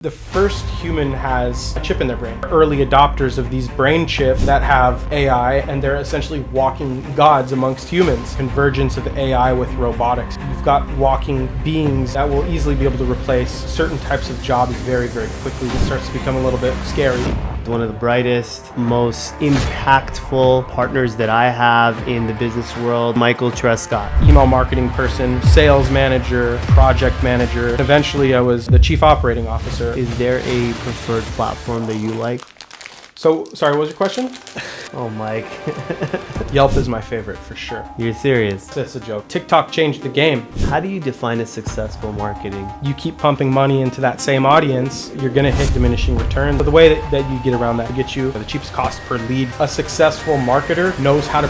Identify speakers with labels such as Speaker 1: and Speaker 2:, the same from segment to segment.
Speaker 1: The first human has a chip in their brain. Early adopters of these brain chips that have AI, and they're essentially walking gods amongst humans. Convergence of AI with robotics. You've got walking beings that will easily be able to replace certain types of jobs very, very quickly. It starts to become a little bit scary.
Speaker 2: One of the brightest, most impactful partners that I have in the business world, Michael Truscott.
Speaker 1: Email marketing person, sales manager, project manager. Eventually I was the chief operating officer.
Speaker 2: Is there a preferred platform that you like?
Speaker 1: So, sorry, what was your question?
Speaker 2: Oh, Mike.
Speaker 1: Yelp is my favorite for sure.
Speaker 2: You're serious?
Speaker 1: That's a joke. TikTok changed the game.
Speaker 2: How do you define a successful marketing?
Speaker 1: You keep pumping money into that same audience, you're going to hit diminishing returns. But the way that you get around that, get you the cheapest cost per lead. A successful marketer knows how to...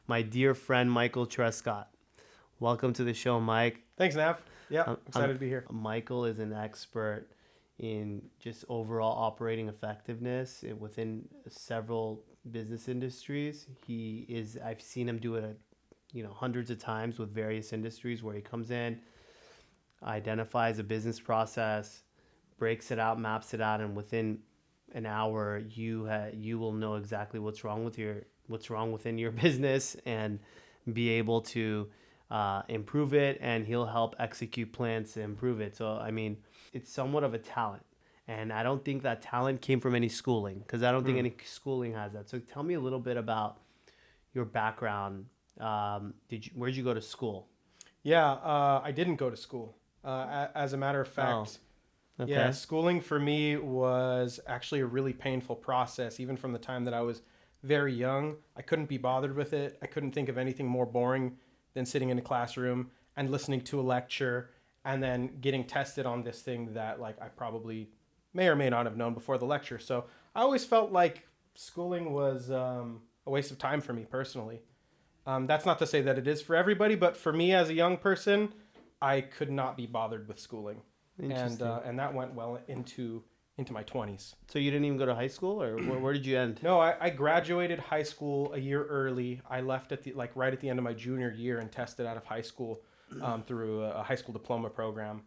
Speaker 2: My dear friend, Michael Truscott. Welcome to the show, Mike.
Speaker 1: Thanks, Nav. Yeah, excited to be here.
Speaker 2: Michael is an expert in just overall operating effectiveness within several business industries. I've seen him do it, hundreds of times with various industries where he comes in, identifies a business process, breaks it out, maps it out, and within an hour, you will know exactly what's wrong within your business and be able to improve it, and he'll help execute plans to improve it. So, it's somewhat of a talent, and I don't think that talent came from any schooling, because I don't think any schooling has that. So tell me a little bit about your background. Where'd you go to school?
Speaker 1: Yeah, I didn't go to school. As a matter of fact,
Speaker 2: Okay.
Speaker 1: Yeah, schooling for me was actually a really painful process, even from the time that I was very young. I couldn't be bothered with it. I couldn't think of anything more boring than sitting in a classroom and listening to a lecture and then getting tested on this thing that I probably may or may not have known before the lecture. So I always felt like schooling was a waste of time for me personally. That's not to say that it is for everybody, but for me as a young person, I could not be bothered with schooling. And that went well into my 20s.
Speaker 2: So you didn't even go to high school, or where did you end?
Speaker 1: No, I graduated high school a year early. I left at right at the end of my junior year and tested out of high school through a high school diploma program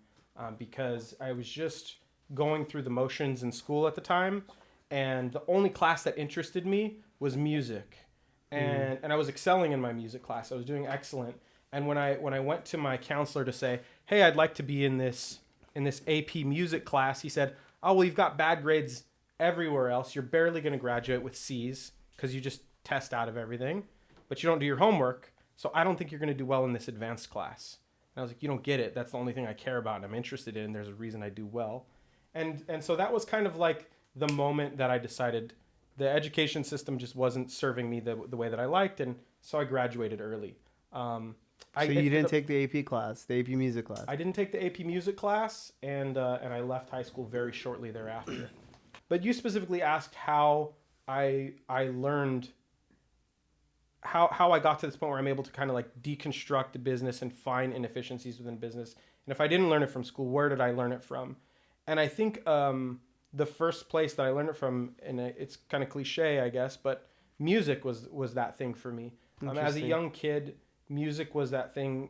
Speaker 1: because I was just going through the motions in school at the time, and the only class that interested me was music, and I was excelling in my music class. I was doing excellent, and when I went to my counselor to say, "Hey, I'd like to be in this AP music class," he said, "Oh, well, you've got bad grades everywhere else. You're barely going to graduate with C's because you just test out of everything, but you don't do your homework. So I don't think you're going to do well in this advanced class." And I was like, "You don't get it. That's the only thing I care about and I'm interested in. There's a reason I do well." And so that was kind of like the moment that I decided the education system just wasn't serving me the way that I liked. And so I graduated early.
Speaker 2: So you didn't take the AP class, the AP music class?
Speaker 1: I didn't take the AP music class, and I left high school very shortly thereafter. But you specifically asked how I learned, how I got to this point where I'm able to kind of deconstruct the business and find inefficiencies within business. And if I didn't learn it from school, where did I learn it from? And I think the first place that I learned it from, and it's kind of cliche, I guess, but music was that thing for me. As a young kid, music was that thing.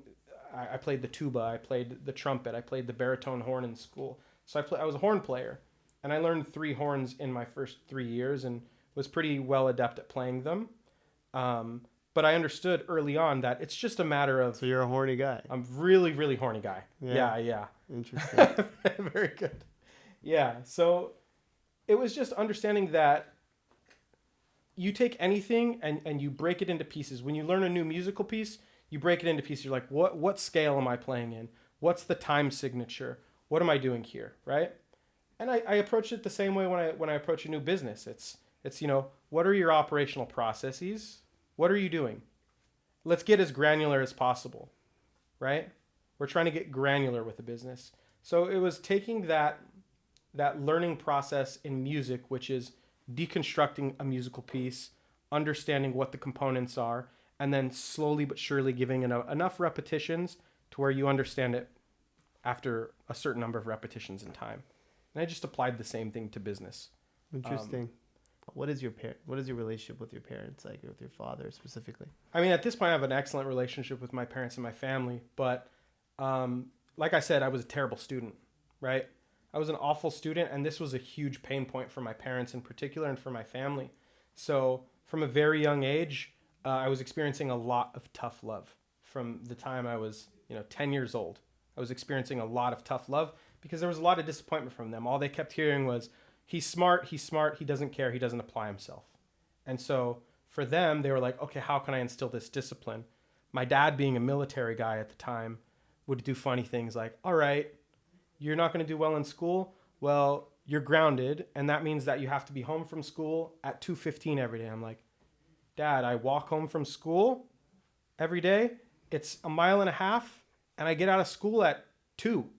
Speaker 1: I played the tuba, I played the trumpet, I played the baritone horn in school. So I was a horn player, and I learned 3 horns in my first 3 years and was pretty well adept at playing them. But I understood early on that it's just a matter of...
Speaker 2: So you're a horny guy.
Speaker 1: I'm really, really horny guy. Yeah.
Speaker 2: Interesting.
Speaker 1: Very good. Yeah, so it was just understanding that you take anything and you break it into pieces. When you learn a new musical piece, you break it into pieces. You're like, what scale am I playing in? What's the time signature? What am I doing here, right? And I approach it the same way when I approach a new business. It's what are your operational processes? What are you doing? Let's get as granular as possible, right? We're trying to get granular with the business. So it was taking that learning process in music, which is deconstructing a musical piece, understanding what the components are, and then slowly but surely giving enough repetitions to where you understand it after a certain number of repetitions in time. And I just applied the same thing to business.
Speaker 2: Interesting. What is your relationship with your parents, like with your father specifically?
Speaker 1: At this point, I have an excellent relationship with my parents and my family, but like I said, I was a terrible student, right? I was an awful student, and this was a huge pain point for my parents in particular and for my family. So from a very young age, I was experiencing a lot of tough love. From the time I was, 10 years old, I was experiencing a lot of tough love because there was a lot of disappointment from them. All they kept hearing was, he's smart, he doesn't care, he doesn't apply himself. And so for them, they were like, okay, how can I instill this discipline? My dad, being a military guy at the time, would do funny things like, all right, you're not going to do well in school. Well, you're grounded, and that means that you have to be home from school at 2:15 every day. I'm like, Dad, I walk home from school every day. It's a mile and a half, and I get out of school at 2. You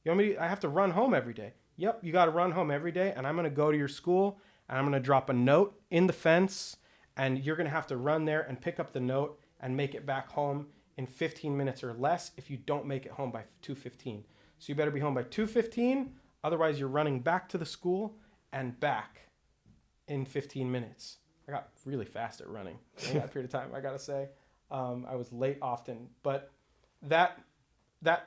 Speaker 1: want me? I have to run home every day. Yep, you got to run home every day, and I'm going to go to your school, and I'm going to drop a note in the fence, and you're going to have to run there and pick up the note and make it back home in 15 minutes or less if you don't make it home by 2:15. So you better be home by 2:15, otherwise you're running back to the school and back in 15 minutes. I got really fast at running in that period of time, I gotta say. I was late often, but that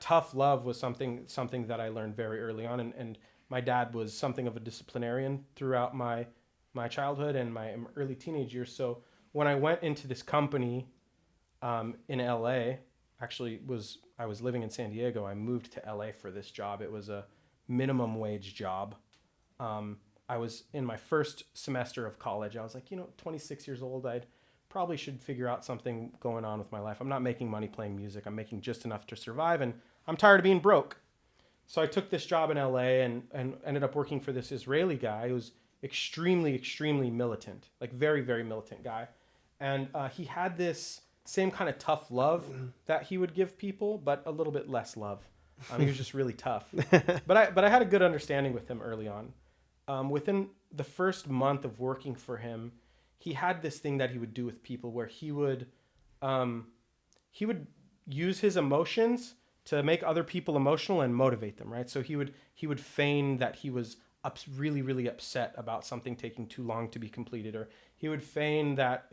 Speaker 1: tough love was something that I learned very early on, and my dad was something of a disciplinarian throughout my childhood and my early teenage years. So when I went into this company in LA, actually I was living in San Diego. I moved to LA for this job. It was a minimum wage job. I was in my first semester of college. I was like, 26 years old. I probably should figure out something going on with my life. I'm not making money playing music. I'm making just enough to survive, and I'm tired of being broke. So I took this job in LA and ended up working for this Israeli guy who was extremely, extremely militant, like very, very militant guy. And he had this same kind of tough love that he would give people, but a little bit less love. He was just really tough. But I had a good understanding with him early on. Within the first month of working for him, he had this thing that he would do with people where he would use his emotions to make other people emotional and motivate them, right? So he would feign that he was really, really upset about something taking too long to be completed, or he would feign that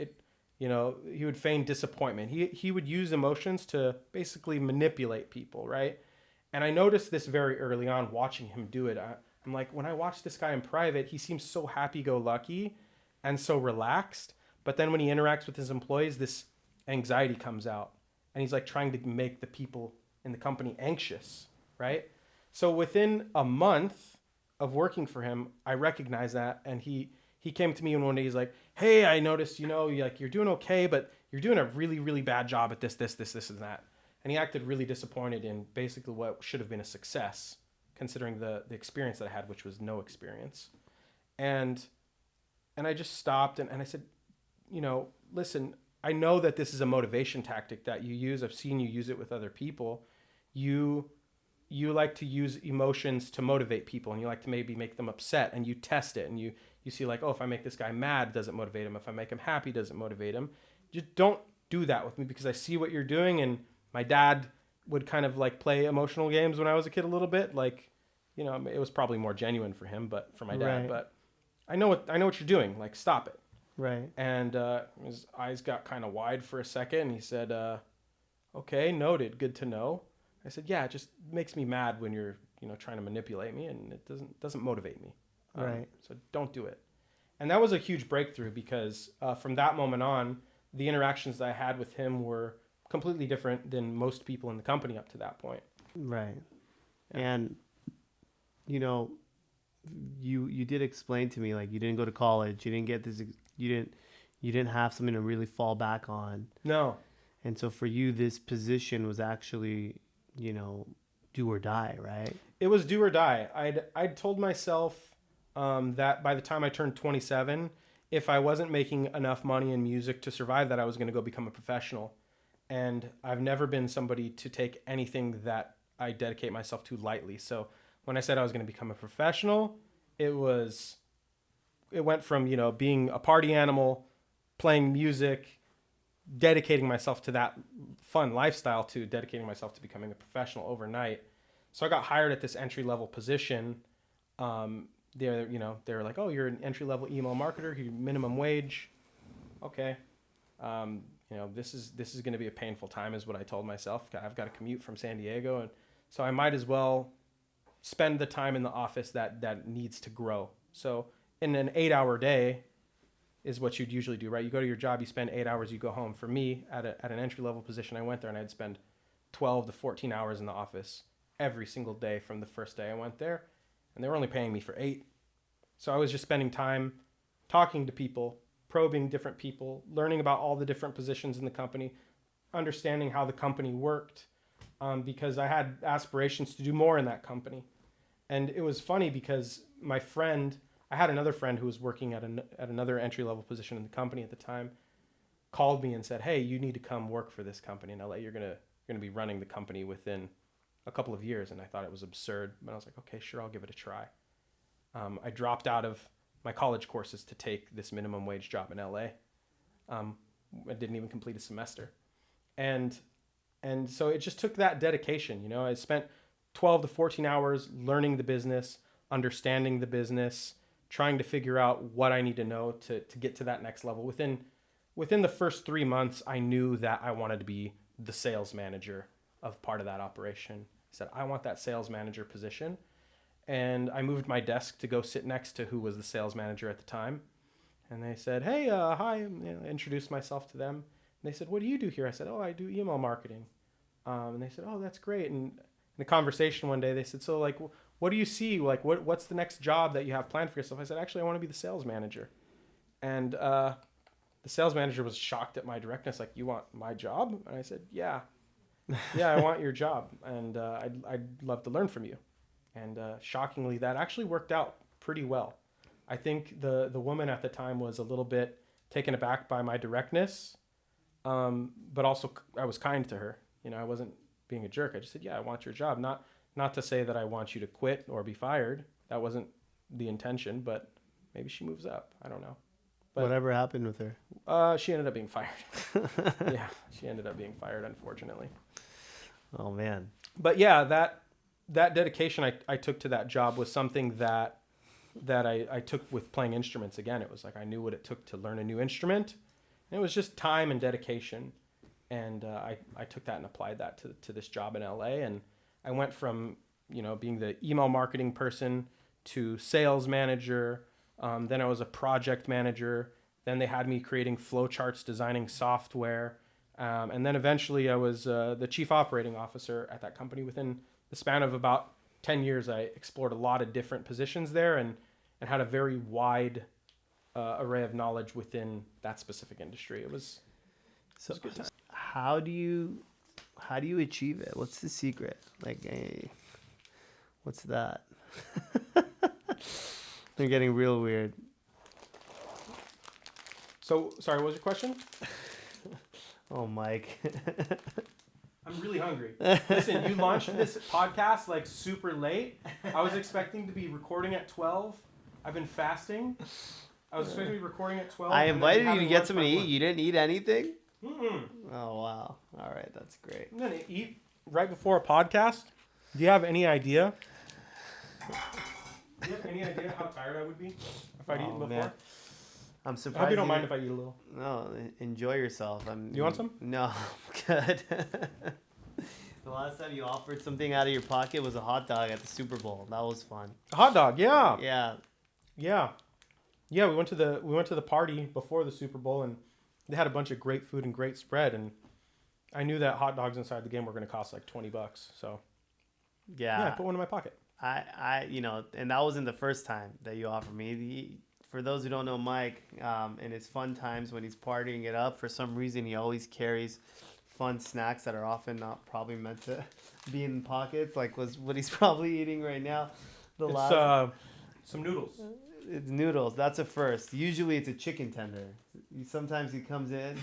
Speaker 1: he would feign disappointment. He would use emotions to basically manipulate people, right? And I noticed this very early on watching him do it. I'm like, when I watch this guy in private, he seems so happy-go-lucky and so relaxed. But then when he interacts with his employees, this anxiety comes out. And he's like trying to make the people in the company anxious, right? So within a month of working for him, I recognized that. And he came to me and one day he's like, hey, I noticed, you're doing okay, but you're doing a really, really bad job at this, and that. And he acted really disappointed in basically what should have been a success, considering the experience that I had, which was no experience. And I just stopped and I said, listen, I know that this is a motivation tactic that you use. I've seen you use it with other people. You like to use emotions to motivate people, and you like to maybe make them upset, and you test it, and you see like, oh, if I make this guy mad, does it motivate him? If I make him happy, does it motivate him? Just don't do that with me, because I see what you're doing. And my dad would kind of like play emotional games when I was a kid a little bit. Like, it was probably more genuine for him, but for my dad,
Speaker 2: Right.
Speaker 1: but I know what you're doing. Like, stop it.
Speaker 2: Right.
Speaker 1: And his eyes got kind of wide for a second, and he said, okay, noted. Good to know. I said, yeah, it just makes me mad when you're, trying to manipulate me, and it doesn't motivate me.
Speaker 2: Right.
Speaker 1: So don't do it. And that was a huge breakthrough, because from that moment on, the interactions that I had with him were completely different than most people in the company up to that point.
Speaker 2: Right.
Speaker 1: Yeah.
Speaker 2: And, you did explain to me, like, you didn't go to college, you didn't get this, you didn't have something to really fall back on.
Speaker 1: No.
Speaker 2: And so for you, this position was actually, do or die, right?
Speaker 1: It was do or die. I'd told myself that by the time I turned 27, if I wasn't making enough money in music to survive, that I was going to go become a professional. And I've never been somebody to take anything that I dedicate myself to lightly. So when I said I was going to become a professional, it went from, being a party animal, playing music, dedicating myself to that fun lifestyle, to dedicating myself to becoming a professional overnight. So I got hired at this entry-level position. They were like, oh, you're an entry-level email marketer, you're minimum wage. Okay. This is going to be a painful time, is what I told myself. I've got to commute from San Diego, and So I might as well spend the time in the office that needs to grow. So in an 8-hour day is what you'd usually do, right? You go to your job, you spend 8 hours, you go home. For me, at an entry level position, I went there and I'd spend 12 to 14 hours in the office every single day from the first day I went there. And they were only paying me for 8. So I was just spending time talking to people, probing different people, learning about all the different positions in the company, understanding how the company worked, because I had aspirations to do more in that company. And it was funny because I had another friend who was working at another entry-level position in the company at the time, called me and said, hey, you need to come work for this company in LA. You're gonna be running the company within a couple of years. And I thought it was absurd, but I was like, okay, sure, I'll give it a try. I dropped out of my college courses to take this minimum wage job in LA. I didn't even complete a semester. And so it just took that dedication. I spent 12 to 14 hours learning the business, understanding the business, trying to figure out what I need to know to get to that next level. Within the first 3 months, I knew that I wanted to be the sales manager of part of that operation. I said, I want that sales manager position. And I moved my desk to go sit next to who was the sales manager at the time. And they said, hey, hi. I introduced myself to them. And they said, what do you do here? I said, oh, I do email marketing. And they said, oh, that's great. And in a conversation one day, they said, so like, what do you see? Like, what's the next job that you have planned for yourself? I said, actually, I want to be the sales manager. And the sales manager was shocked at my directness. Like, you want my job? And I said, yeah, I want your job. And I'd love to learn from you. And shockingly, that actually worked out pretty well. I think the woman at the time was a little bit taken aback by my directness, but also I was kind to her. I wasn't being a jerk. I just said, yeah, I want your job. Not to say that I want you to quit or be fired. That wasn't the intention, but maybe she moves up. I don't know. But,
Speaker 2: whatever happened with her?
Speaker 1: She ended up being fired. Yeah, she ended up being fired, unfortunately.
Speaker 2: Oh, man.
Speaker 1: But yeah, that dedication I took to that job was something that I took with playing instruments. Again, it was like I knew what it took to learn a new instrument. And it was just time and dedication. And I took that and applied that to this job in LA. And I went from, being the email marketing person to sales manager. Then I was a project manager. Then they had me creating flowcharts, designing software. And then eventually I was the chief operating officer at that company. Within the span of about 10 years, I explored a lot of different positions there and had a very wide array of knowledge within that specific industry. It was a good time.
Speaker 2: How do you achieve it? What's the secret? Like, hey, what's that? They're getting real weird.
Speaker 1: So, sorry, what was your question?
Speaker 2: Oh, Mike.
Speaker 1: I'm really hungry. Listen, you launched this podcast like super late. I was expecting to be recording at 12. I've been fasting. I was expecting to be recording at 12.
Speaker 2: I invited you to get something to eat. You didn't eat anything?
Speaker 1: Mm-mm.
Speaker 2: Oh, wow. All right, that's great.
Speaker 1: I'm going to eat right before a podcast. Do you have any idea? Do you have any idea how tired I would be if I'd eaten before? Man.
Speaker 2: I'm surprised.
Speaker 1: I hope you don't mind if I eat a little.
Speaker 2: No, enjoy yourself.
Speaker 1: You want some?
Speaker 2: No, I'm good. The last time you offered something out of your pocket was a hot dog at the Super Bowl. That was fun.
Speaker 1: A hot dog, yeah.
Speaker 2: Yeah.
Speaker 1: Yeah, we went to the party before the Super Bowl and they had a bunch of great food and great spread, and I knew that hot dogs inside the game were going to cost like $20. So yeah, I put one in my pocket.
Speaker 2: I and that wasn't the first time that you offered me. For those who don't know Mike, in his fun times when he's partying it up, for some reason he always carries fun snacks that are often not probably meant to be in pockets, like was what he's probably eating right now.
Speaker 1: Some noodles.
Speaker 2: It's noodles. That's a first. Usually it's a chicken tender. Sometimes he comes in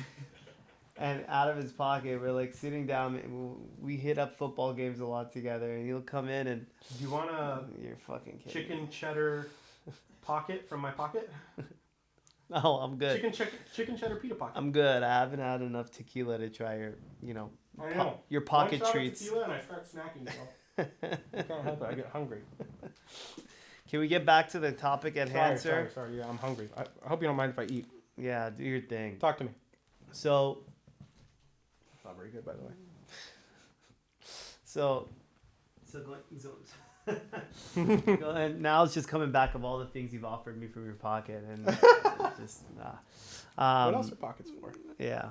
Speaker 2: and out of his pocket, we're like sitting down. We hit up football games a lot together, and he'll come in and.
Speaker 1: Do you want a
Speaker 2: You're fucking kidding.
Speaker 1: Chicken cheddar pocket from my pocket?
Speaker 2: No, I'm good.
Speaker 1: Chicken cheddar pita pocket.
Speaker 2: I'm good. I haven't had enough tequila to try your,
Speaker 1: I know.
Speaker 2: your pocket
Speaker 1: One shot
Speaker 2: treats.
Speaker 1: Of tequila and I start snacking. So I can't help it. I get hungry.
Speaker 2: Can we get back to the topic at hand, sir?
Speaker 1: Sorry. Yeah, I'm hungry. I hope you don't mind if I eat.
Speaker 2: Yeah, do your thing.
Speaker 1: Talk to me.
Speaker 2: So.
Speaker 1: Not very good, by the way.
Speaker 2: So So and now it's just coming back of all the things you've offered me from your pocket, and just
Speaker 1: What else are pockets for?
Speaker 2: Yeah.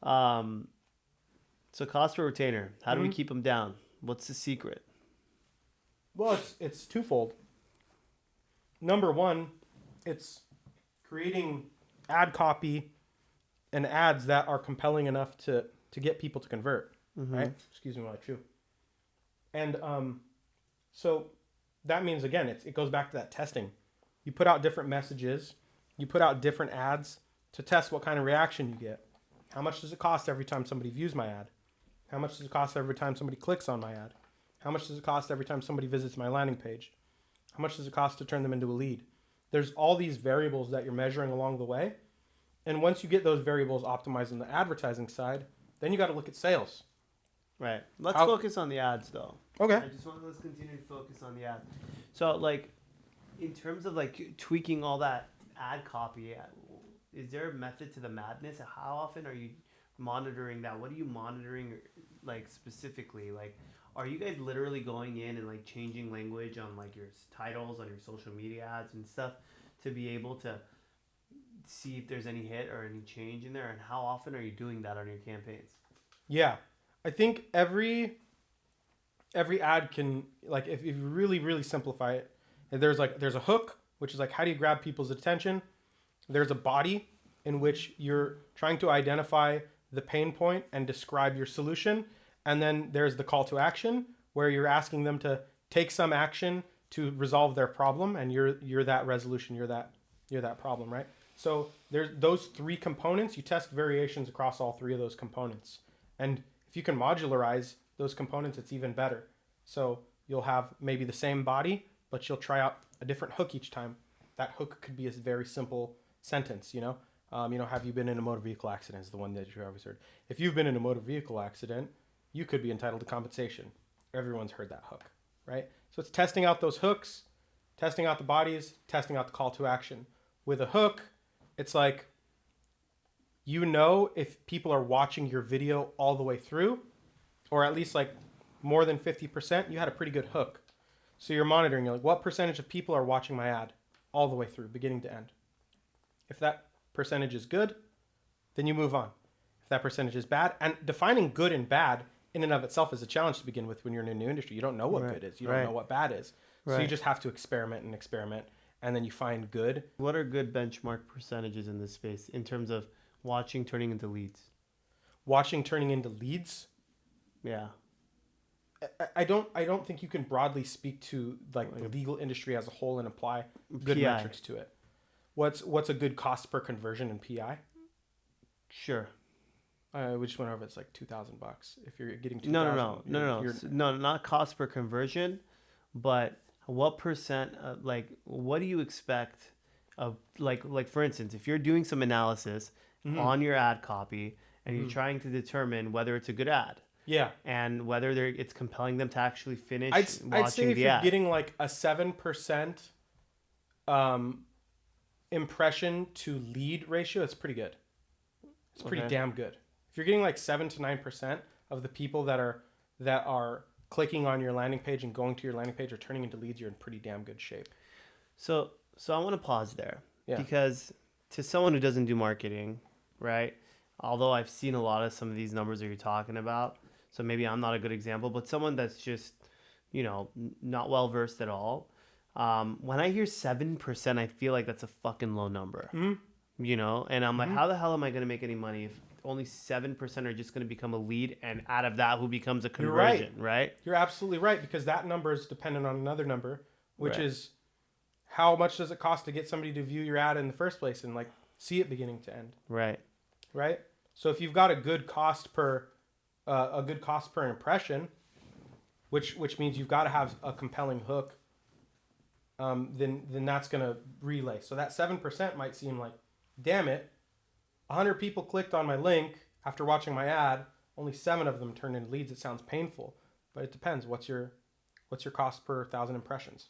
Speaker 2: So cost per retainer. How do we keep them down? What's the secret?
Speaker 1: Well, it's twofold. Number one, it's creating ad copy and ads that are compelling enough to get people to convert. Right? Excuse me while I chew. And so that means, again, it goes back to that testing. You put out different messages. You put out different ads to test what kind of reaction you get. How much does it cost every time somebody views my ad? How much does it cost every time somebody clicks on my ad? How much does it cost every time somebody visits my landing page? How much does it cost to turn them into a lead? There's all these variables that you're measuring along the way. And once you get those variables optimized on the advertising side, then you got to look at sales.
Speaker 2: Right. Let's focus on the ads, though.
Speaker 1: Okay.
Speaker 2: Let's continue to focus on the ads. So, like, in terms of, like, tweaking all that ad copy, is there a method to the madness? How often are you monitoring that? What are you monitoring, like, specifically? Like, are you guys literally going in and, like, changing language on, like, your titles on your social media ads and stuff to be able to see if there's any hit or any change in there? And how often are you doing that on your campaigns?
Speaker 1: Yeah. I think every ad can, like, if you really, really simplify it, there's a hook, which is like, how do you grab people's attention? There's a body in which you're trying to identify the pain point and describe your solution. And then there's the call to action, where you're asking them to take some action to resolve their problem. And you're that resolution, you're that problem, right? So there's those three components. You test variations across all three of those components. And if you can modularize those components, it's even better. So you'll have maybe the same body, but you'll try out a different hook each time. That hook could be a very simple sentence, have you been in a motor vehicle accident is the one that you always heard. If you've been in a motor vehicle accident, you could be entitled to compensation. Everyone's heard that hook, right? So it's testing out those hooks, testing out the bodies, testing out the call to action. With a hook, it's like, if people are watching your video all the way through, or at least like more than 50%, you had a pretty good hook. So you're monitoring, like, what percentage of people are watching my ad all the way through, beginning to end. If that percentage is good, then you move on. If that percentage is bad, and defining good and bad in and of itself is a challenge to begin with when you're in a new industry. You don't know what good is. You don't know what bad is. So you just have to experiment, and then you find good.
Speaker 2: What are good benchmark percentages in this space in terms of watching turning into leads?
Speaker 1: Watching turning into leads?
Speaker 2: Yeah.
Speaker 1: I don't think you can broadly speak to the legal industry as a whole and apply good
Speaker 2: PI.
Speaker 1: metrics to it. What's a good cost per conversion in PI?
Speaker 2: Sure.
Speaker 1: We just went over. It's like $2,000 if you're getting
Speaker 2: $2,000. No, not cost per conversion, but what percent? What do you expect of like for instance, if you're doing some analysis on your ad copy and you're trying to determine whether it's a good ad.
Speaker 1: Yeah.
Speaker 2: And whether it's compelling them to actually finish
Speaker 1: I'd
Speaker 2: watching the ad.
Speaker 1: I'd say if you're getting like a 7% impression to lead ratio, it's pretty good. It's pretty damn good. If you're getting like 7 to 9% of the people that are clicking on your landing page and going to your landing page or turning into leads, you're in pretty damn good shape.
Speaker 2: So I want to pause there because to someone who doesn't do marketing, right? Although I've seen a lot of some of these numbers that you're talking about, so maybe I'm not a good example, but someone that's just, not well versed at all. When I hear 7%, I feel like that's a fucking low number, and I'm like, how the hell am I going to make any money if only 7% are just going to become a lead, and out of that, who becomes a conversion, right?
Speaker 1: You're absolutely right, because that number is dependent on another number, which is how much does it cost to get somebody to view your ad in the first place and like see it beginning to end. Right. So if you've got a good cost per impression, which means you've got to have a compelling hook, then that's going to relay. So that 7% might seem like, damn it, 100 people clicked on my link after watching my ad, only 7 of them turned into leads. It sounds painful, but it depends. What's your cost per 1,000 impressions?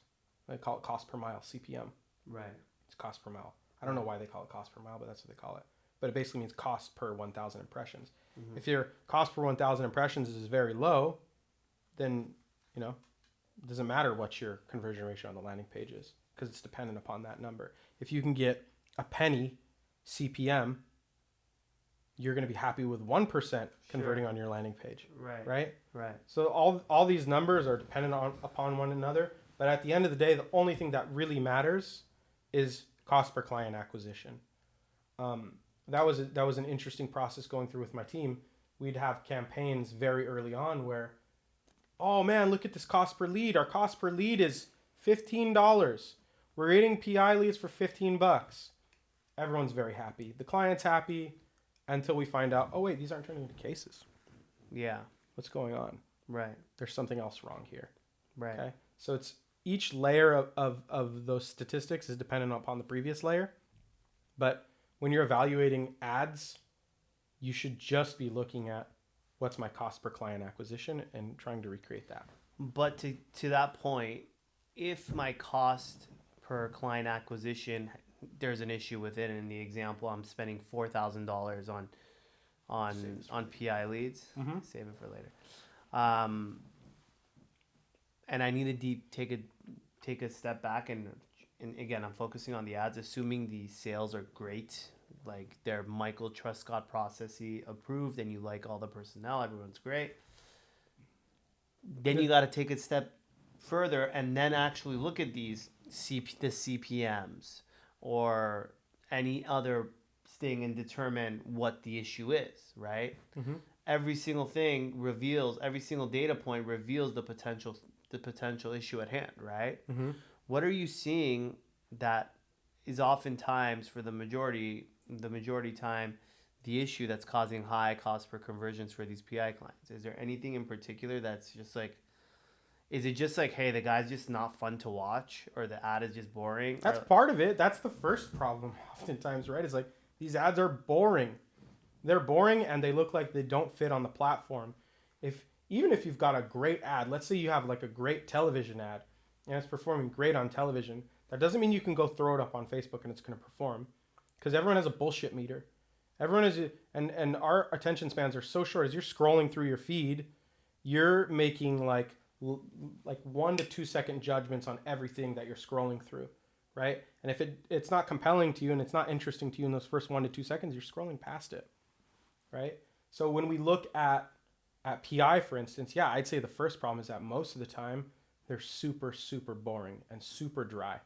Speaker 1: They call it cost per mile, CPM.
Speaker 2: Right.
Speaker 1: It's cost per mile. I don't know why they call it cost per mile, but that's what they call it. But it basically means cost per 1,000 impressions. If your cost per 1,000 impressions is very low, then You know, it doesn't matter what your conversion ratio on the landing page is because it's dependent upon that number. If you can get a penny CPM, you're going to be happy with 1% converting on your landing page. Right. So all these numbers are dependent upon one another. But at the end of the day, the only thing that really matters is cost per client acquisition. That was an interesting process going through with my team. We'd have campaigns very early on where, oh man, look at this cost per lead. Our cost per lead is $15. We're getting PI leads for $15. Everyone's very happy. The client's happy until we find out, oh wait, these aren't turning into cases.
Speaker 2: Yeah.
Speaker 1: What's going on?
Speaker 2: Right.
Speaker 1: There's something else wrong here.
Speaker 2: Right. Okay.
Speaker 1: So it's each layer of those statistics is dependent upon the previous layer. But when you're evaluating ads, you should just be looking at what's my cost per client acquisition and trying to recreate that.
Speaker 2: But to that point, if my cost per client acquisition, there's an issue with it. In the example, I'm spending $4,000 on PI leads. Mm-hmm. Save it for later. And I need to take a step back and again, I'm focusing on the ads, assuming the sales are great, like they're Michael Truscott processy approved, and you like all the personnel, everyone's great. Then you got to take a step further and then actually look at the CPMs or any other thing and determine what the issue is, right? Mm-hmm. Every single data point reveals the potential issue at hand, right? Mm-hmm. What are you seeing that is oftentimes for the majority time the issue that's causing high cost per conversions for these PI clients? Is there anything in particular that's just like, is it just like, hey, the guy's just not fun to watch, or the ad is just boring?
Speaker 1: That's part of it. That's the first problem oftentimes, right? It's like these ads are boring. They're boring and they look like they don't fit on the platform. Even if you've got a great ad, let's say you have like a great television ad and it's performing great on television, that doesn't mean you can go throw it up on Facebook and it's going to perform, because everyone has a bullshit meter. Everyone is, and our attention spans are so short. As you're scrolling through your feed, you're making like 1 to 2 second judgments on everything that you're scrolling through, right? And if it's not compelling to you and it's not interesting to you in those first 1 to 2 seconds, you're scrolling past it, right? So when we look at PI, for instance, yeah, I'd say the first problem is that most of the time they're super, super boring and super dry.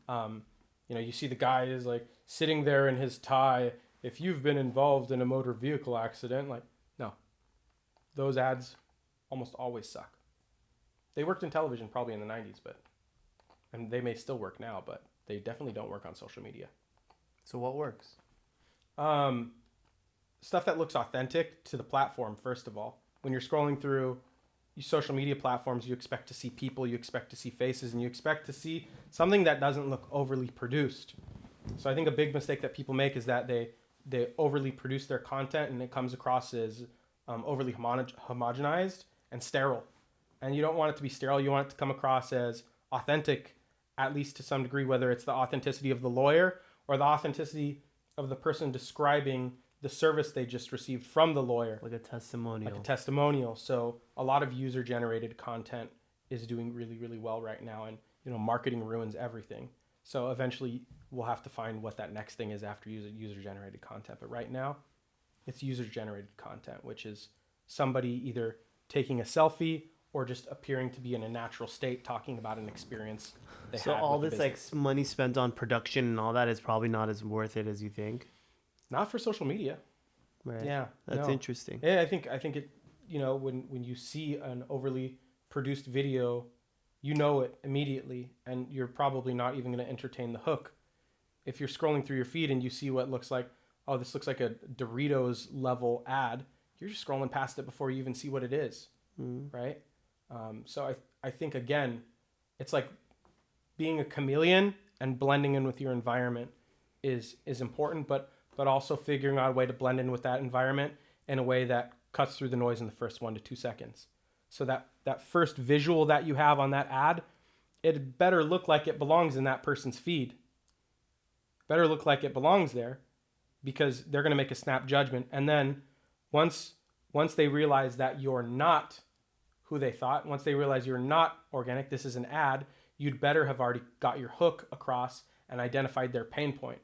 Speaker 1: You see the guy is like sitting there in his tie. If you've been involved in a motor vehicle accident, like, no, those ads almost always suck. They worked in television probably in the 90s, and they may still work now, but they definitely don't work on social media.
Speaker 2: So what works?
Speaker 1: Stuff that looks authentic to the platform, first of all. When you're scrolling through social media platforms, you expect to see people, you expect to see faces, and you expect to see something that doesn't look overly produced. So I think a big mistake that people make is that they overly produce their content and it comes across as overly homogenized and sterile. And you don't want it to be sterile. You want it to come across as authentic, at least to some degree, whether it's the authenticity of the lawyer or the authenticity of the person describing the service they just received from the lawyer.
Speaker 2: Like a
Speaker 1: testimonial. So a lot of user-generated content is doing really, really well right now. And, marketing ruins everything. So eventually we'll have to find what that next thing is after user-generated content. But right now, it's user-generated content, which is somebody either taking a selfie or just appearing to be in a natural state, talking about an experience they had.
Speaker 2: So all this like money spent on production and all that is probably not as worth it as you think.
Speaker 1: Not for social media.
Speaker 2: Right.
Speaker 1: Yeah.
Speaker 2: That's interesting.
Speaker 1: Yeah, I think it, when you see an overly produced video, you know it immediately, and you're probably not even going to entertain the hook. If you're scrolling through your feed and you see what looks like, oh, this looks like a Doritos level ad, you're just scrolling past it before you even see what it is, right? So I think, again, it's like being a chameleon and blending in with your environment is important, but also figuring out a way to blend in with that environment in a way that cuts through the noise in the first 1 to 2 seconds. So that first visual that you have on that ad, it better look like it belongs in that person's feed. Better look like it belongs there, because they're going to make a snap judgment. And then once they realize that you're not who they thought. Once they realize you're not organic, this is an ad, you'd better have already got your hook across and identified their pain point.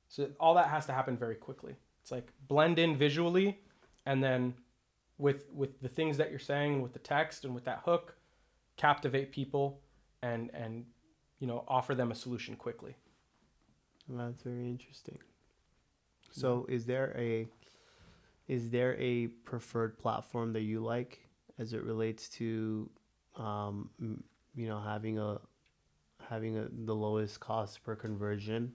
Speaker 1: So all that has to happen very quickly. It's like blend in visually, and then with the things that you're saying, with the text and with that hook, captivate people and offer them a solution quickly.
Speaker 2: That's very interesting. So is there a preferred platform that you like as it relates to having the lowest cost per conversion,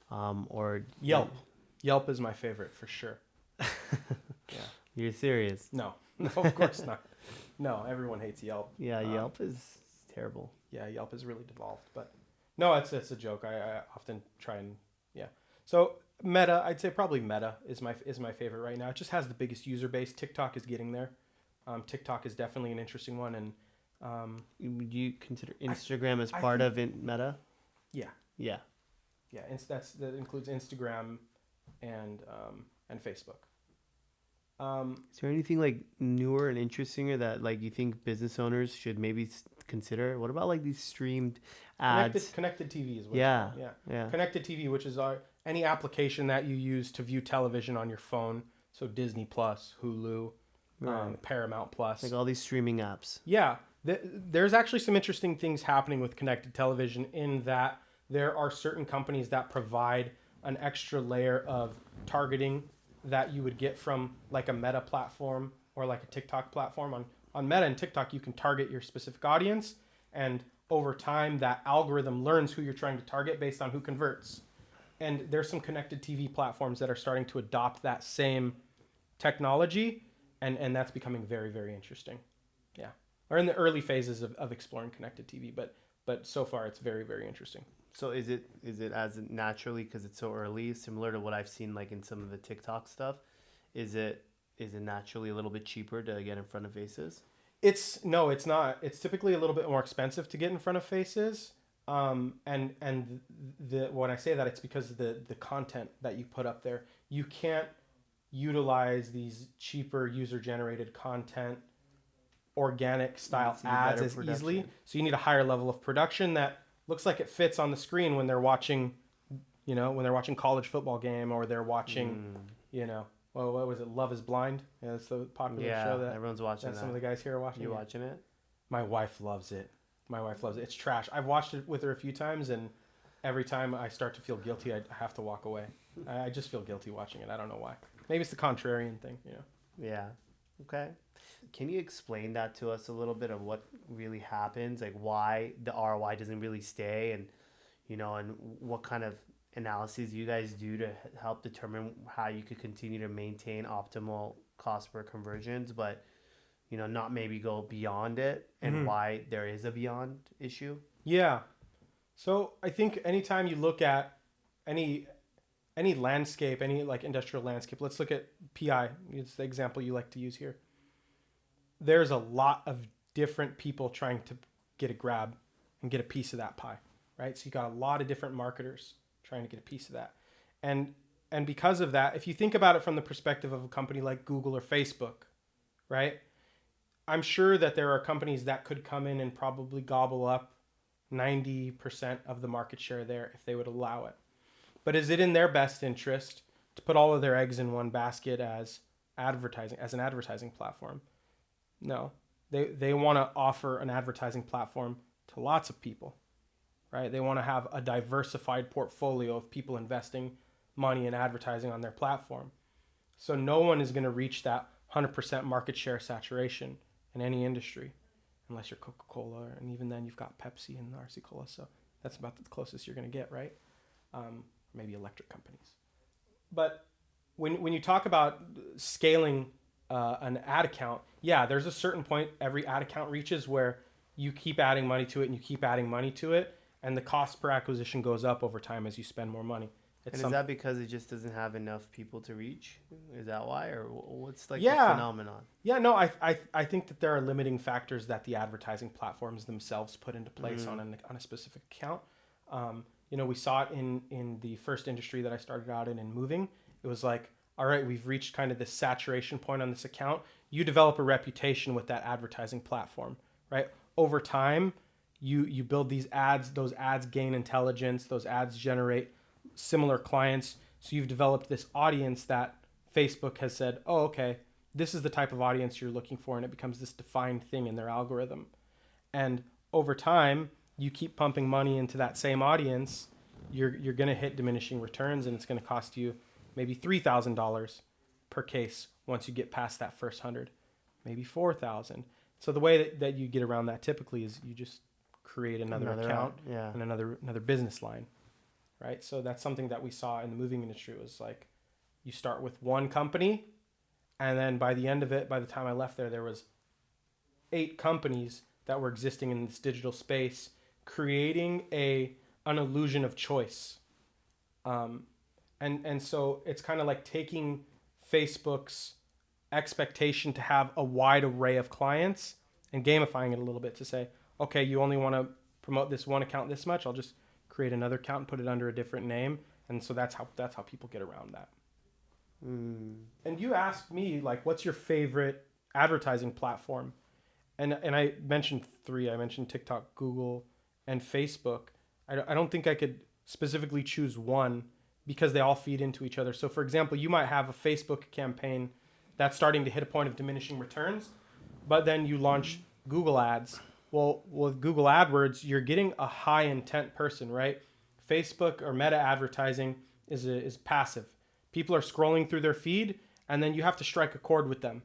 Speaker 2: or
Speaker 1: Yelp? Yelp is my favorite for sure. Yeah.
Speaker 2: You're serious?
Speaker 1: No, of course not. No, everyone hates Yelp.
Speaker 2: Yeah, Yelp is terrible.
Speaker 1: Yeah, Yelp is really devolved, but no, it's a joke. I often try and So Meta, I'd say probably Meta is my favorite right now. It just has the biggest user base. TikTok is getting there. TikTok is definitely an interesting one, and
Speaker 2: would you consider Instagram as part of Meta?
Speaker 1: Yeah.
Speaker 2: Yeah.
Speaker 1: Yeah, that includes Instagram and Facebook.
Speaker 2: Is there anything like newer and interestinger that like you think business owners should maybe consider? What about like these streamed ads?
Speaker 1: Connected TV is what
Speaker 2: yeah.
Speaker 1: it's called. Yeah. Connected TV, which is any application that you use to view television on your phone. So Disney Plus, Hulu, Paramount Plus.
Speaker 2: Like all these streaming apps.
Speaker 1: Yeah. There's actually some interesting things happening with connected television in that there are certain companies that provide an extra layer of targeting that you would get from like a Meta platform or like a TikTok platform. On Meta and TikTok, you can target your specific audience, and over time that algorithm learns who you're trying to target based on who converts. And there's some connected TV platforms that are starting to adopt that same technology, and that's becoming very, very interesting. Yeah. Or in the early phases of exploring connected TV, but so far it's very, very interesting.
Speaker 2: So is it as naturally, because it's so early, similar to what I've seen like in some of the TikTok stuff? Is it naturally a little bit cheaper to get in front of faces?
Speaker 1: No, it's not. It's typically a little bit more expensive to get in front of faces. When I say that, it's because of the content that you put up there. You can't utilize these cheaper user generated content, organic style ads as easily. So you need a higher level of production that looks like it fits on the screen when they're watching, college football game, or they're watching, what was it? Love is Blind. Yeah, that's the popular show that
Speaker 2: everyone's watching.
Speaker 1: Some of the guys here are watching.
Speaker 2: You watching it?
Speaker 1: My wife loves it. It's trash. I've watched it with her a few times, and every time I start to feel guilty, I have to walk away. I just feel guilty watching it. I don't know why. Maybe it's the contrarian thing,
Speaker 2: Yeah. Okay. Can you explain that to us a little bit of what really happens, like why the ROI doesn't really stay, and and what kind of analyses you guys do to help determine how you could continue to maintain optimal cost per conversions, but not maybe go beyond it, and why there is a beyond issue?
Speaker 1: Yeah. So I think anytime you look at any landscape, any like industrial landscape, let's look at PI. It's the example you like to use here. There's a lot of different people trying to get a grab and get a piece of that pie, right? So you got a lot of different marketers trying to get a piece of that. And because of that, if you think about it from the perspective of a company like Google or Facebook, right? I'm sure that there are companies that could come in and probably gobble up 90% of the market share there if they would allow it. But is it in their best interest to put all of their eggs in one basket as an advertising platform? No. They want to offer an advertising platform to lots of people, right? They want to have a diversified portfolio of people investing money in advertising on their platform. So no one is going to reach that 100% market share saturation in any industry, unless you're Coca-Cola, and even then you've got Pepsi and RC Cola, so that's about the closest you're going to get, right? Maybe electric companies. But when you talk about scaling an ad account, yeah, there's a certain point every ad account reaches where you keep adding money to it and you keep adding money to it, and the cost per acquisition goes up over time as you spend more money.
Speaker 2: Is that because it just doesn't have enough people to reach? Is that why, or what's the phenomenon? Yeah, no,
Speaker 1: I think that there are limiting factors that the advertising platforms themselves put into place on a specific account. We saw it in the first industry that I started out in moving. It was like all right, we've reached kind of this saturation point on this account. You develop a reputation with that advertising platform, right? Over time, you build these ads, those ads gain intelligence, those ads generate similar clients. So you've developed this audience that Facebook has said, oh, okay, this is the type of audience you're looking for, and it becomes this defined thing in their algorithm. And over time, you keep pumping money into that same audience, you're going to hit diminishing returns, and it's going to cost you maybe $3,000 per case once you get past that first 100, maybe 4,000. So the way that you get around that typically is you just create another account and another business line, right? So that's something that we saw in the moving industry. Was like you start with one company, and then by the end of it, by the time I left there was 8 companies that were existing in this digital space, creating an illusion of choice. And so it's kind of like taking Facebook's expectation to have a wide array of clients and gamifying it a little bit to say, okay, you only want to promote this one account this much. I'll just create another account and put it under a different name. And so that's how people get around that. And you asked me, like, what's your favorite advertising platform? And I mentioned 3. I mentioned TikTok, Google, and Facebook. I don't think I could specifically choose one because they all feed into each other. So, for example, you might have a Facebook campaign that's starting to hit a point of diminishing returns, but then you launch Google Ads. Well, with Google AdWords, you're getting a high intent person, right? Facebook or Meta advertising is passive. People are scrolling through their feed, and then you have to strike a chord with them.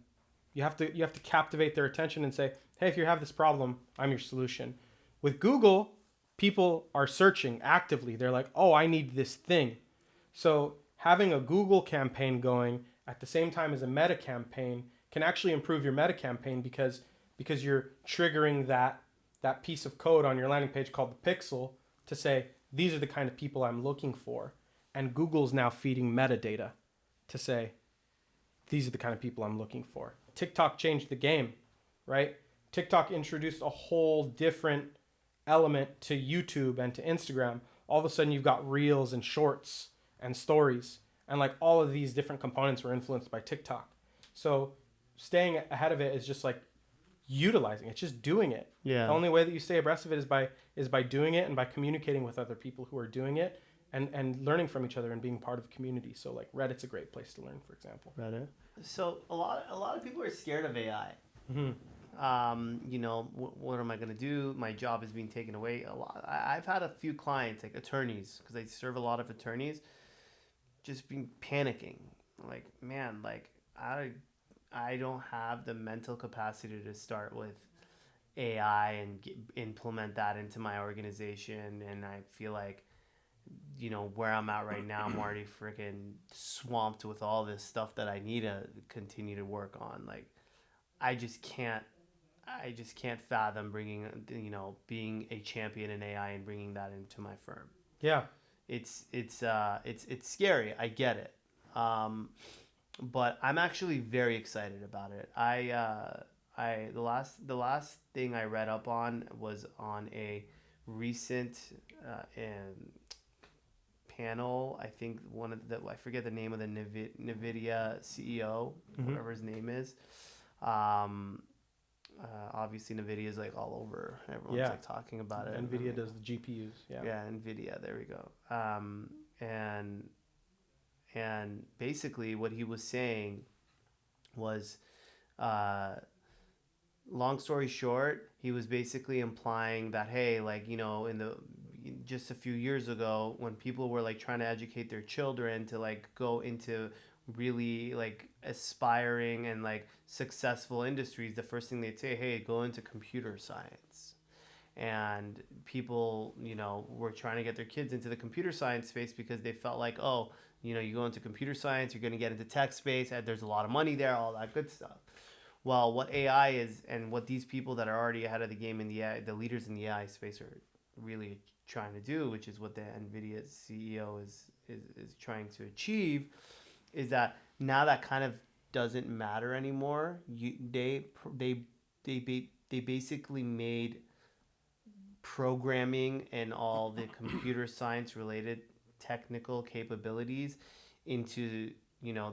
Speaker 1: You have to captivate their attention and say, hey, if you have this problem, I'm your solution. With Google, people are searching actively. They're like, oh, I need this thing. So having a Google campaign going at the same time as a Meta campaign can actually improve your Meta campaign because you're triggering that piece of code on your landing page called the pixel to say, these are the kind of people I'm looking for. And Google's now feeding metadata to say, these are the kind of people I'm looking for. TikTok changed the game, right? TikTok introduced a whole different element to YouTube and to Instagram. All of a sudden you've got reels and shorts and stories, and like all of these different components were influenced by TikTok. So staying ahead of it is just like utilizing it, just doing it.
Speaker 2: Yeah.
Speaker 1: The only way that you stay abreast of it is by doing it and by communicating with other people who are doing it and learning from each other and being part of a community. So like Reddit's a great place to learn, for example.
Speaker 2: Reddit. So a lot of people are scared of AI.
Speaker 1: Mm-hmm.
Speaker 2: What am I going to do? My job is being taken away. I've had a few clients, like attorneys, because I serve a lot of attorneys, just been panicking. Like, man, like I don't have the mental capacity to start with AI and implement that into my organization. And I feel like, where I'm at right now, I'm already freaking swamped with all this stuff that I need to continue to work on. Like, I just can't fathom being a champion in AI and bringing that into my firm.
Speaker 1: Yeah.
Speaker 2: It's scary. I get it. But I'm actually very excited about it. The last thing I read up on was on a recent panel. I think I forget the name of the NVIDIA CEO, whatever his name is. Obviously NVIDIA is like all over. Everyone's like talking about it.
Speaker 1: NVIDIA does the GPUs.
Speaker 2: Yeah, NVIDIA. There we go. And basically what he was saying was, long story short, he was basically implying that, hey, like, just a few years ago when people were like trying to educate their children to like go into really like aspiring and like successful industries, the first thing they'd say, hey, go into computer science. And people, were trying to get their kids into the computer science space because they felt like, oh, you go into computer science, you're going to get into tech space, and there's a lot of money there, all that good stuff. Well, what AI is, and what these people that are already ahead of the game in the AI, the leaders in the AI space are really trying to do, which is what the NVIDIA CEO is trying to achieve, is that now that kind of doesn't matter anymore. They basically made programming and all the computer science related technical capabilities into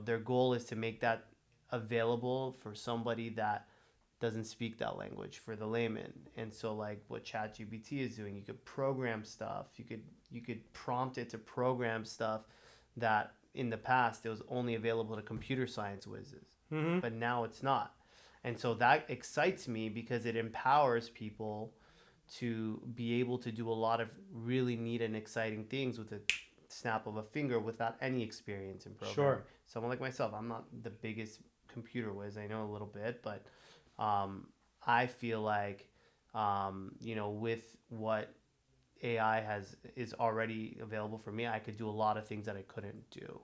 Speaker 2: their goal is to make that available for somebody that doesn't speak that language, for the layman. And so like what ChatGPT is doing, you could program stuff, you could prompt it to program stuff that in the past it was only available to computer science whizzes, but now it's not. And so that excites me because it empowers people to be able to do a lot of really neat and exciting things with a snap of a finger without any experience in programming.
Speaker 1: Sure.
Speaker 2: Someone like myself, I'm not the biggest computer whiz. I know a little bit, but I feel like with what AI is already available for me, I could do a lot of things that I couldn't do.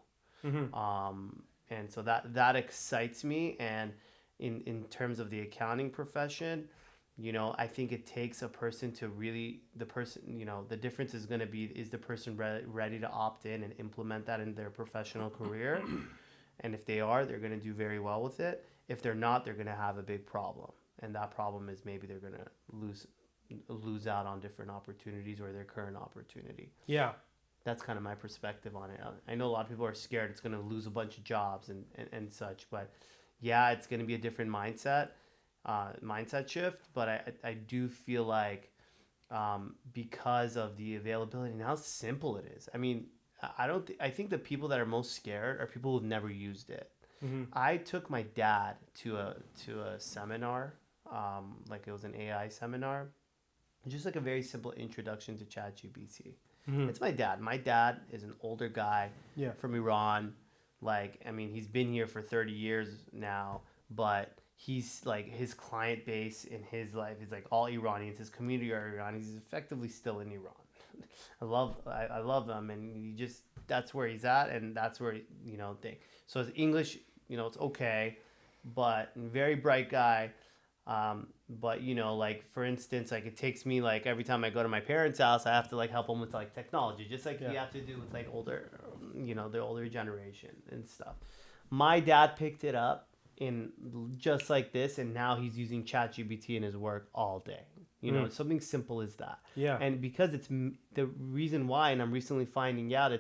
Speaker 2: And so that excites me. And in terms of the accounting profession, I think it takes a person to really, the difference is going to be, is the person ready to opt in and implement that in their professional career? And if they are, they're going to do very well with it. If they're not, they're going to have a big problem. And that problem is maybe they're going to lose out on different opportunities or their current opportunity.
Speaker 1: Yeah.
Speaker 2: That's kind of my perspective on it. I know a lot of people are scared it's going to lose a bunch of jobs and such, but yeah, it's going to be a different mindset shift. But I do feel like because of the availability and how simple it is. I mean, I think the people that are most scared are people who've never used it. I took my dad to a seminar, like it was an AI seminar, just like a very simple introduction to ChatGPT. It's my dad. My dad is an older guy from Iran. Like, I mean, he's been here for 30 years now, but he's like, his client base in his life is like all Iranians. His community are Iranians. He's effectively still in Iran. I love them, and that's where he's at, and that's where So his English, it's okay, but very bright guy. But like for instance, like it takes me like every time I go to my parents' house, I have to like help them with like technology, just like you have to do with like older, the older generation and stuff. My dad picked it up in just like this, and now he's using ChatGPT in his work all day. It's something simple as that.
Speaker 1: Yeah.
Speaker 2: And because it's the reason why, and I'm recently finding out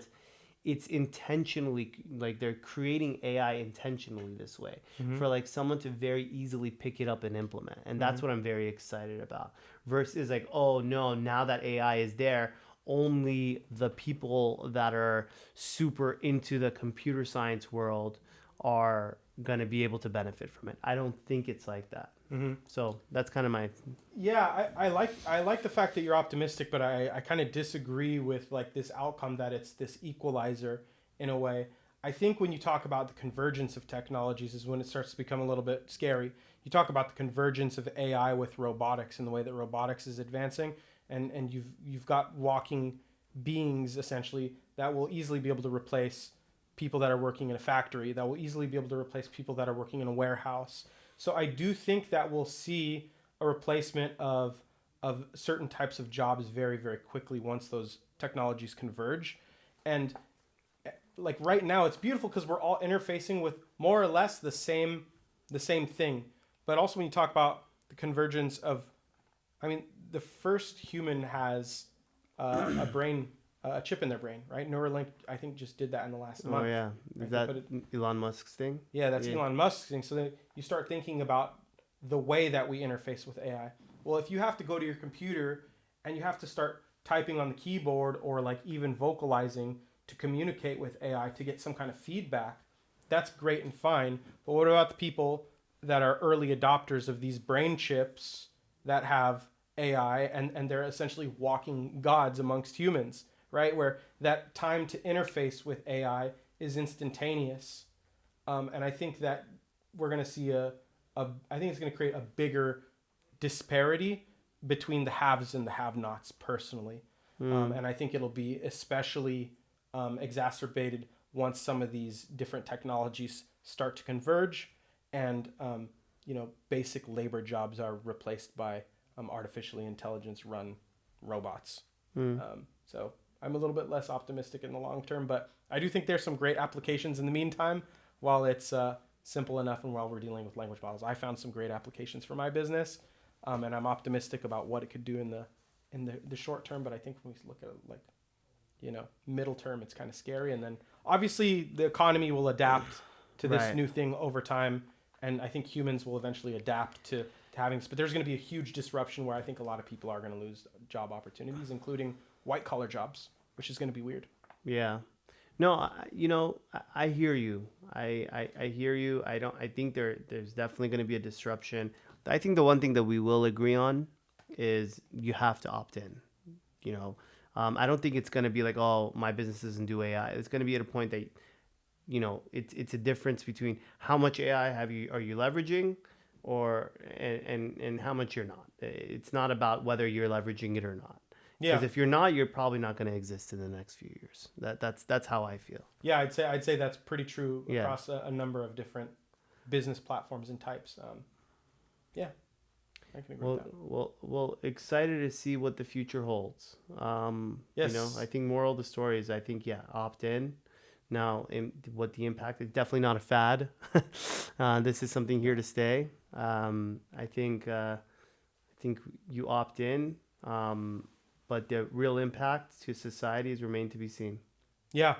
Speaker 2: it's intentionally, like they're creating AI intentionally this way for like someone to very easily pick it up and implement. And that's what I'm very excited about, versus like, oh no, now that AI is there, only the people that are super into the computer science world are going to be able to benefit from it. I don't think it's like that. So that's kind of my...
Speaker 1: Yeah, I like the fact that you're optimistic, but I kind of disagree with like this outcome that it's this equalizer in a way. I think when you talk about the convergence of technologies is when it starts to become a little bit scary. You talk about the convergence of AI with robotics and the way that robotics is advancing, and you've got walking beings essentially that will easily be able to replace people that are working in a factory, that will easily be able to replace people that are working in a warehouse. So I do think that we'll see a replacement of certain types of jobs very, very quickly once those technologies converge. And like right now, it's beautiful because we're all interfacing with more or less the same thing. But also when you talk about the convergence of, I mean, the first human has a chip in their brain, right? Neuralink, I think, just did that in the last month.
Speaker 2: Oh yeah, is that Elon Musk's thing?
Speaker 1: Yeah, that's Elon Musk's thing. So then you start thinking about the way that we interface with AI. Well, if you have to go to your computer and you have to start typing on the keyboard or like even vocalizing to communicate with AI to get some kind of feedback, that's great and fine. But what about the people that are early adopters of these brain chips that have AI and they're essentially walking gods amongst humans? Right, where that time to interface with AI is instantaneous, and I think that we're going to see I think it's going to create a bigger disparity between the haves and the have-nots personally, and I think it'll be especially exacerbated once some of these different technologies start to converge, and basic labor jobs are replaced by artificially intelligence-run robots. So I'm a little bit less optimistic in the long term, but I do think there's some great applications in the meantime while it's simple enough and while we're dealing with language models. I found some great applications for my business, and I'm optimistic about what it could do in the short term, but I think when we look at like middle term, it's kind of scary. And then obviously the economy will adapt to this
Speaker 2: Right.
Speaker 1: new thing over time. And I think humans will eventually adapt to having, but there's going to be a huge disruption where I think a lot of people are going to lose job opportunities, including white collar jobs, which is going to be weird.
Speaker 2: Yeah. No, I hear you. I hear you. I think there's definitely going to be a disruption. I think the one thing that we will agree on is you have to opt in. I don't think it's going to be like, oh, my business doesn't do AI. It's going to be at a point that, it's a difference between how much AI are you leveraging, or and how much you're not. It's not about whether you're leveraging it or not.
Speaker 1: Yeah.
Speaker 2: Because if you're not, you're probably not going to exist in the next few years. That's how I feel.
Speaker 1: Yeah, I'd say that's pretty true
Speaker 2: Yeah.
Speaker 1: across a number of different business platforms and types. Yeah, I can agree with that.
Speaker 2: Well, excited to see what the future holds.
Speaker 1: Yes.
Speaker 2: I think moral of the story is, I think, opt in. Now, what the impact is, definitely not a fad. This is something here to stay. I think you opt in, but the real impact to society has remained to be seen.
Speaker 1: Yeah.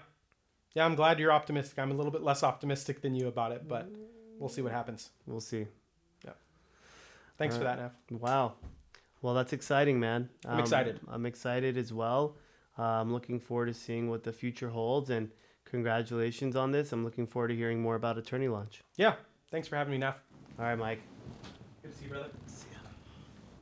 Speaker 1: Yeah, I'm glad you're optimistic. I'm a little bit less optimistic than you about it, but we'll see what happens.
Speaker 2: We'll see.
Speaker 1: Yeah. Thanks for that, Nev.
Speaker 2: Wow. Well, that's exciting, man.
Speaker 1: I'm excited.
Speaker 2: I'm excited as well. I'm looking forward to seeing what the future holds, and congratulations on this. I'm looking forward to hearing more about Attorney Launch.
Speaker 1: Yeah. Thanks for having me, Nev.
Speaker 2: All right, Mike.
Speaker 1: Good to see you, brother.
Speaker 2: See